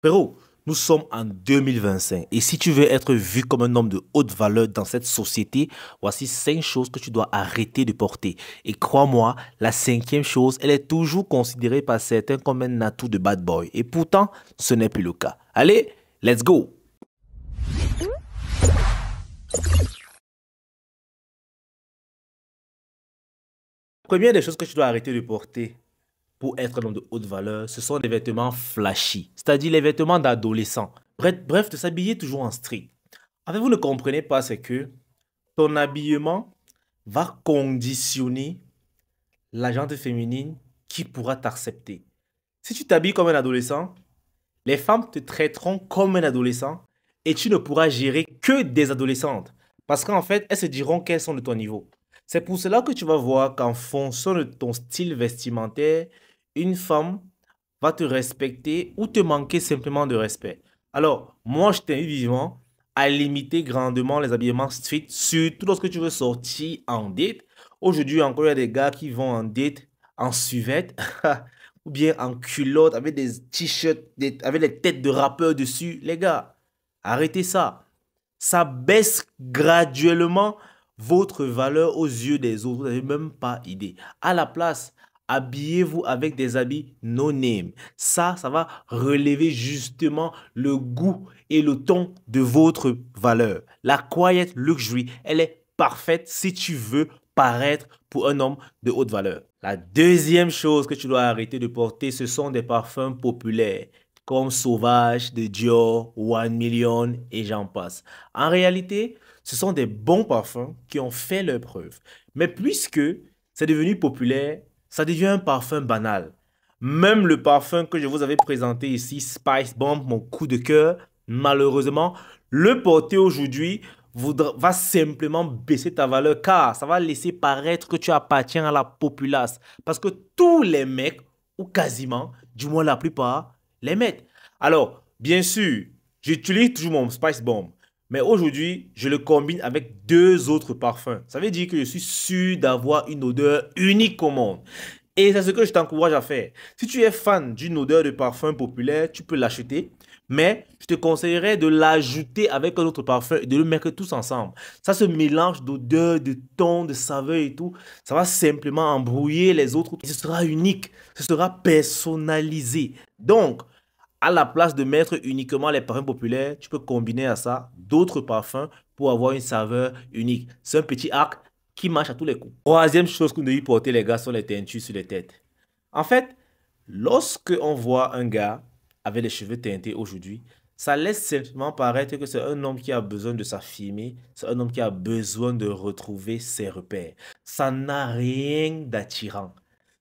Frérot, nous sommes en 2025 et si tu veux être vu comme un homme de haute valeur dans cette société, voici 5 choses que tu dois arrêter de porter. Et crois-moi, la cinquième chose, elle est toujours considérée par certains comme un atout de bad boy. Et pourtant, ce n'est plus le cas. Allez, let's go! Première des choses que tu dois arrêter de porter pour être un homme de haute valeur, ce sont des vêtements flashy, c'est-à-dire les vêtements d'adolescents. Bref, de s'habiller toujours en street. En fait, vous ne comprenez pas, c'est que ton habillement va conditionner la gente féminine qui pourra t'accepter. Si tu t'habilles comme un adolescent, les femmes te traiteront comme un adolescent et tu ne pourras gérer que des adolescentes. Parce qu'en fait, elles se diront qu'elles sont de ton niveau. C'est pour cela que tu vas voir qu'en fonction de ton style vestimentaire, une femme va te respecter ou te manquer simplement de respect. Alors, moi, je t'invite vivement à limiter grandement les habillements street, surtout lorsque tu veux sortir en date. Aujourd'hui, encore, il y a des gars qui vont en date en suvette ou bien en culotte avec des t-shirts, avec les têtes de rappeurs dessus. Les gars, arrêtez ça. Ça baisse graduellement votre valeur aux yeux des autres. Vous n'avez même pas idée. À la place, habillez-vous avec des habits no name. Ça va relever justement le goût et le ton de votre valeur. La quiet luxury, elle est parfaite si tu veux paraître pour un homme de haute valeur. La deuxième chose que tu dois arrêter de porter, ce sont des parfums populaires comme Sauvage de Dior, One Million et j'en passe. En réalité, ce sont des bons parfums qui ont fait leur preuve. Mais puisque c'est devenu populaire, ça devient un parfum banal. Même le parfum que je vous avais présenté ici, Spice Bomb, mon coup de cœur, malheureusement, le porter aujourd'hui va simplement baisser ta valeur car ça va laisser paraître que tu appartiens à la populace. Parce que tous les mecs, ou quasiment, du moins la plupart, les mettent. Alors, bien sûr, j'utilise toujours mon Spice Bomb. Mais aujourd'hui, je le combine avec 2 autres parfums. Ça veut dire que je suis sûr d'avoir une odeur unique au monde. Et c'est ce que je t'encourage à faire. Si tu es fan d'une odeur de parfum populaire, tu peux l'acheter. Mais je te conseillerais de l'ajouter avec un autre parfum et de le mettre tous ensemble. Ça se mélange d'odeurs, de tons, de saveurs et tout. Ça va simplement embrouiller les autres. Et ce sera unique. Ce sera personnalisé. Donc, à la place de mettre uniquement les parfums populaires, tu peux combiner à ça d'autres parfums pour avoir une saveur unique. C'est un petit arc qui marche à tous les coups. Troisième chose que vous devez porter, les gars, sont les teintures sur les têtes. En fait, lorsque on voit un gars avec les cheveux teintés aujourd'hui, ça laisse simplement paraître que c'est un homme qui a besoin de s'affirmer, c'est un homme qui a besoin de retrouver ses repères. Ça n'a rien d'attirant.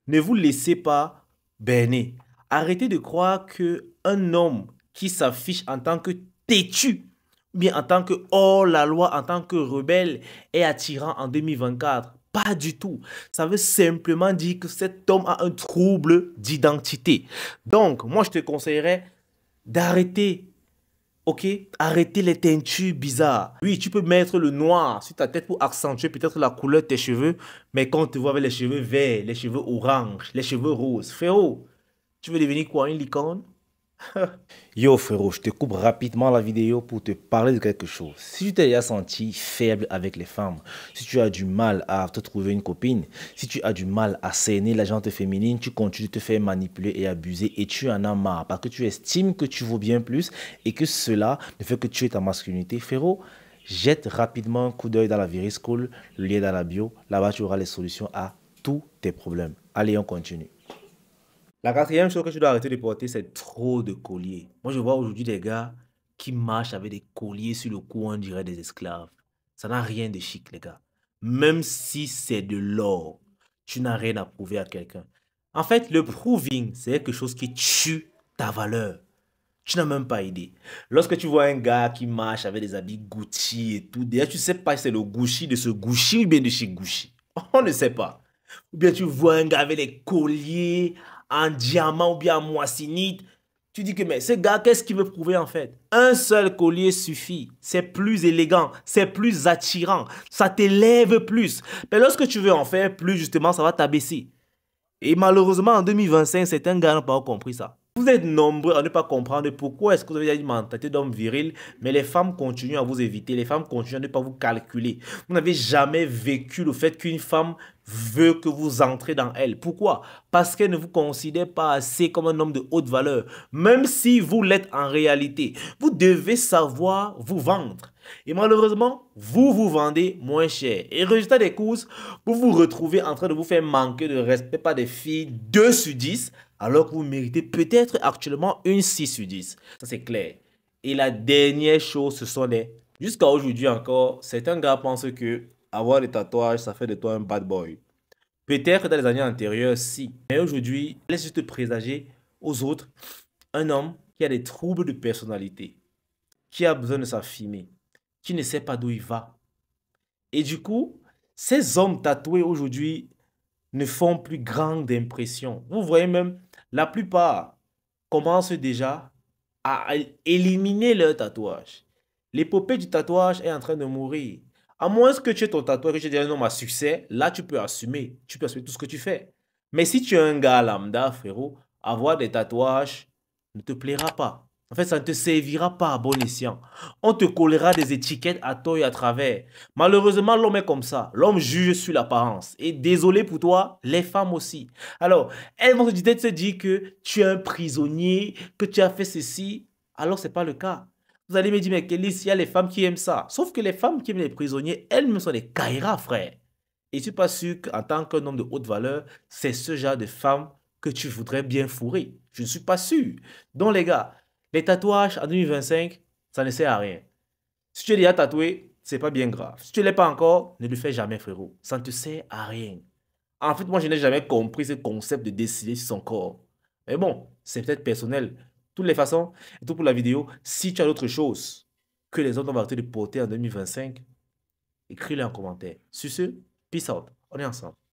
Ne vous laissez pas berner. Arrêtez de croire que un homme qui s'affiche en tant que têtu, ou bien en tant que hors-la-loi, en tant que rebelle, est attirant en 2024. Pas du tout. Ça veut simplement dire que cet homme a un trouble d'identité. Donc, moi, je te conseillerais d'arrêter. Ok? Arrêtez les teintures bizarres. Oui, tu peux mettre le noir sur ta tête pour accentuer peut-être la couleur de tes cheveux, mais quand on te voit avec les cheveux verts, les cheveux orange, les cheveux roses, frérot, tu veux devenir quoi, une licorne? Yo frérot, je te coupe rapidement la vidéo pour te parler de quelque chose. Si tu t'es déjà senti faible avec les femmes, si tu as du mal à te trouver une copine, si tu as du mal à cerner la gente féminine, tu continues de te faire manipuler et abuser et tu en as marre parce que tu estimes que tu vaux bien plus et que cela ne fait que tuer ta masculinité, frérot, jette rapidement un coup d'œil dans la Viry School, le lien dans la bio, là-bas tu auras les solutions à tous tes problèmes. Allez, on continue. La quatrième chose que tu dois arrêter de porter, c'est trop de colliers. Moi, je vois aujourd'hui des gars qui marchent avec des colliers sur le cou, on dirait des esclaves. Ça n'a rien de chic, les gars. Même si c'est de l'or, tu n'as rien à prouver à quelqu'un. En fait, le proving, c'est quelque chose qui tue ta valeur. Tu n'as même pas idée. Lorsque tu vois un gars qui marche avec des habits Gucci et tout, déjà, tu ne sais pas si c'est le Gucci de ce Gucci ou bien de chez Gucci. On ne sait pas. Ou bien tu vois un gars avec des colliers en diamant ou bien en moissinite. Tu dis que mais ce gars, qu'est-ce qu'il veut prouver en fait? Un seul collier suffit. C'est plus élégant, c'est plus attirant, ça t'élève plus. Mais lorsque tu veux en faire plus, justement, ça va t'abaisser. Et malheureusement, en 2025, certains gars n'ont pas compris ça. Vous Vous êtes nombreux à ne pas comprendre pourquoi est-ce que vous avez une mentalité d'homme viril, mais les femmes continuent à vous éviter, les femmes continuent à ne pas vous calculer. Vous n'avez jamais vécu le fait qu'une femme veut que vous entrez dans elle. Pourquoi? Parce qu'elle ne vous considère pas assez comme un homme de haute valeur, même si vous l'êtes en réalité. Vous devez savoir vous vendre. Et malheureusement, vous vous vendez moins cher. Et résultat des courses, vous vous retrouvez en train de vous faire manquer de respect par des filles 2 sur 10, alors que vous méritez peut-être actuellement une 6 sur 10. Ça, c'est clair. Et la dernière chose, ce sont les... Jusqu'à aujourd'hui encore, certains gars pensent que avoir des tatouages, ça fait de toi un bad boy. Peut-être dans les années antérieures, si. Mais aujourd'hui, laisse juste présager aux autres un homme qui a des troubles de personnalité, qui a besoin de s'affirmer, qui ne sait pas d'où il va. Et du coup, ces hommes tatoués aujourd'hui ne font plus grande impression. Vous voyez même, la plupart commencent déjà à éliminer leur tatouage. L'épopée du tatouage est en train de mourir. À moins que tu aies ton tatouage, que tu aies un homme à succès, là tu peux assumer. Tu peux assumer tout ce que tu fais. Mais si tu es un gars lambda, frérot, avoir des tatouages ne te plaira pas. En fait, ça ne te servira pas à bon escient. On te collera des étiquettes à tort et à travers. Malheureusement, l'homme est comme ça. L'homme juge sur l'apparence. Et désolé pour toi, les femmes aussi. Alors, elles vont peut-être se dire que tu es un prisonnier, que tu as fait ceci. Alors, ce n'est pas le cas. Vous allez me dire, mais Kélis, il y a les femmes qui aiment ça. Sauf que les femmes qui aiment les prisonniers, elles-mêmes sont des caïras, frère. Et je ne suis pas sûr qu'en tant qu'un homme de haute valeur, c'est ce genre de femme que tu voudrais bien fourrer. Je ne suis pas sûr. Donc, les gars, les tatouages en 2025, ça ne sert à rien. Si tu es déjà tatoué, c'est pas bien grave. Si tu ne l'es pas encore, ne le fais jamais, frérot. Ça ne te sert à rien. En fait, moi, je n'ai jamais compris ce concept de décider sur son corps. Mais bon, c'est peut-être personnel. De toutes les façons, et tout pour la vidéo, si tu as d'autres choses que les autres vont arrêter de porter en 2025, écris-les en commentaire. Sur ce, peace out. On est ensemble.